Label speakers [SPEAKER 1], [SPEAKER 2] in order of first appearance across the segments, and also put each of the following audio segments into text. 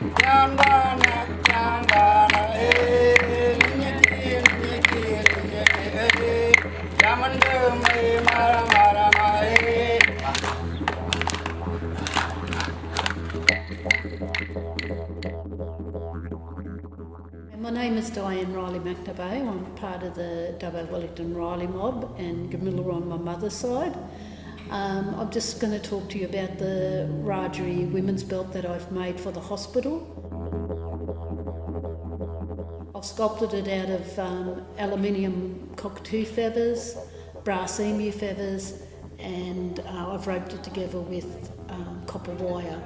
[SPEAKER 1] My name is Diane Riley-McNaboe. I'm part of the Dubbo Wellington Riley mob and Guwimilgabang on my mother's side. I'm just going to talk to you about the Rajari women's belt that I've made for the hospital. I've sculpted it out of aluminium cockatoo feathers, brass emu feathers, and I've roped it together with copper wire.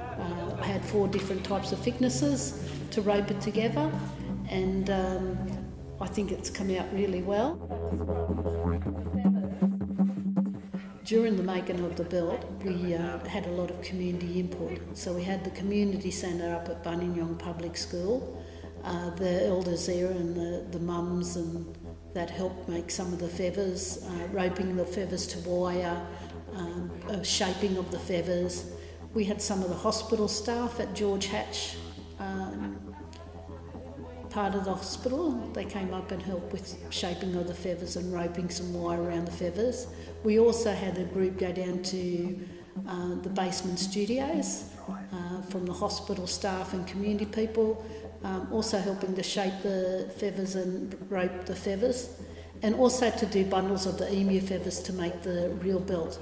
[SPEAKER 1] I had 4 different types of thicknesses to rope it together, and I think it's come out really well. During the making of the belt, we had a lot of community input. So we had the community centre up at Buninyong Public School, the elders there and the mums and that helped make some of the feathers, roping the feathers to wire, shaping of the feathers. We had some of the hospital staff at George Hatch, part of the hospital. They came up and helped with shaping of the feathers and roping some wire around the feathers. We also had a group go down to the basement studios from the hospital staff and community people, also helping to shape the feathers and rope the feathers, and also to do bundles of the emu feathers to make the real belt.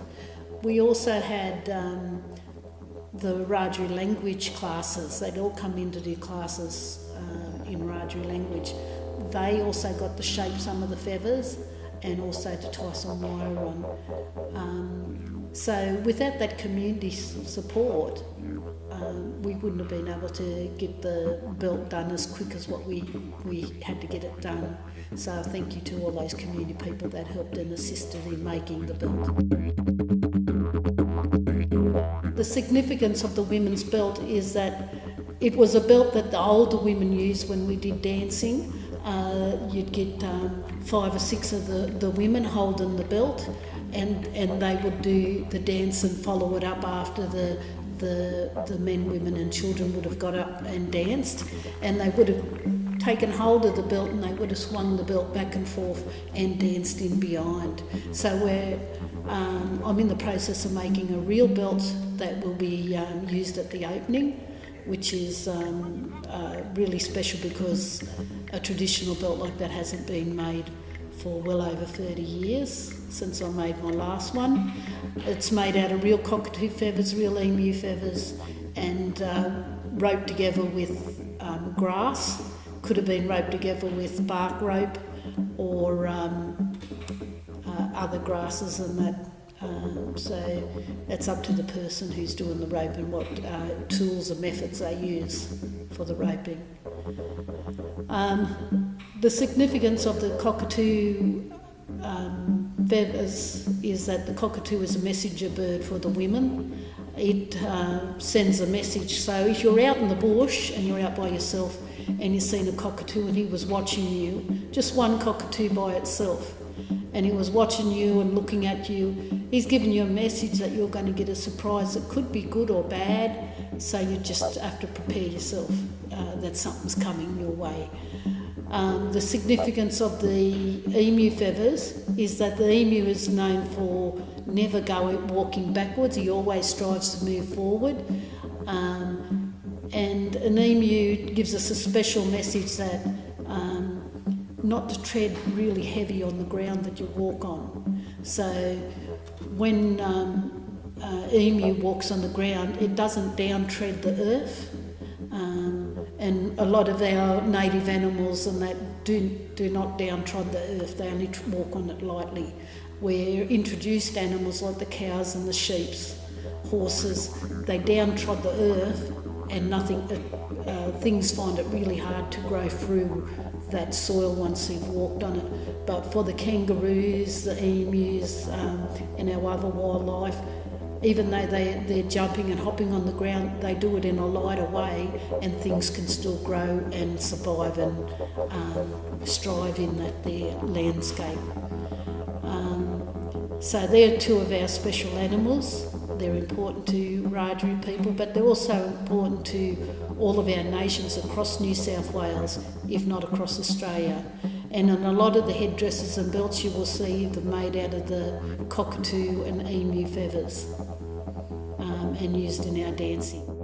[SPEAKER 1] We also had the Rajari language classes. They'd all come in to do classes in Rajari language. They also got to shape some of the feathers and also to tie some wire on. So without that community support, we wouldn't have been able to get the belt done as quick as what we had to get it done. So thank you to all those community people that helped and assisted in making the belt. The significance of the women's belt is that it was a belt that the older women used when we did dancing. You'd get 5 or 6 of the women holding the belt, and they would do the dance and follow it up after the men, women and children would have got up and danced, and they would have taken hold of the belt and they would have swung the belt back and forth and danced in behind. So I'm in the process of making a real belt that will be used at the opening, which is really special because a traditional belt like that hasn't been made for well over 30 years since I made my last one. It's made out of real cockatoo feathers, real emu feathers, and roped together with grass. Could have been roped together with bark rope or other grasses and that. So it's up to the person who's doing the rope and what tools and methods they use for the roping. The significance of the cockatoo feathers is that the cockatoo is a messenger bird for the women. It sends a message. So if you're out in the bush and you're out by yourself and you've seen a cockatoo and he was watching you, just one cockatoo by itself, and he was watching you and looking at you, he's giving you a message that you're going to get a surprise that could be good or bad, so you just have to prepare yourself that something's coming your way. The significance of the emu feathers is that the emu is known for never walking backwards. He always strives to move forward. And an emu gives us a special message that not to tread really heavy on the ground that you walk on. So when emu walks on the ground, it doesn't down tread the earth. And a lot of our native animals and that do not down trod the earth, they only walk on it lightly. Where introduced animals like the cows and the sheep, horses, they down trod the earth and things find it really hard to grow through that soil once they've walked on it. But for the kangaroos, the emus and our other wildlife, even though they're jumping and hopping on the ground, they do it in a lighter way and things can still grow and survive and strive in their landscape. So they're 2 of our special animals. They're important to Rajari people, but they're also important to all of our nations across New South Wales, if not across Australia. And in a lot of the headdresses and belts you will see, they're made out of the cockatoo and emu feathers and used in our dancing.